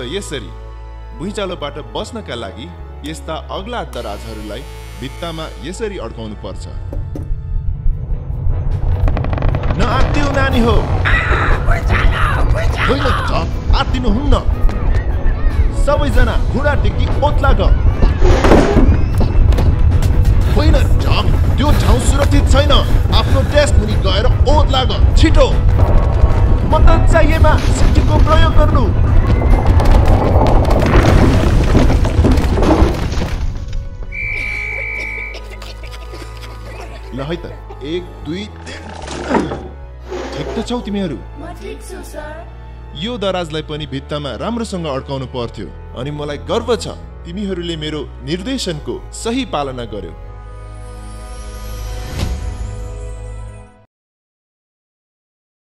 यसरी भुइँचालोबाट बस्नका लागि यस्ता अग्ला दराजहरूलाई भित्तामा यसरी अड्काउनु पर्छ। नआत्तिनु नानी हो, होइन आत्तिनुहुन्न। सबैजना घुँडा टेकी ओत्ला ग। होइन झम, त्यो ठाउँ सुरक्षित छैन। आफ्नो डेस्क मुनि गएर ओत्ला ग, छिटो। मद्दत चाहिएमा सिटीको प्रयोग गर्नु। ल है त, 1 2 ठिक त छौ तिमीहरू? म ठिक छु सर। यो दराजलाई पनि भित्तामा राम्रोसँग अड्काउनु पर्थ्यो अनि मलाई गर्व छ तिमीहरूले मेरो निर्देशनको सही पालना गर्यो।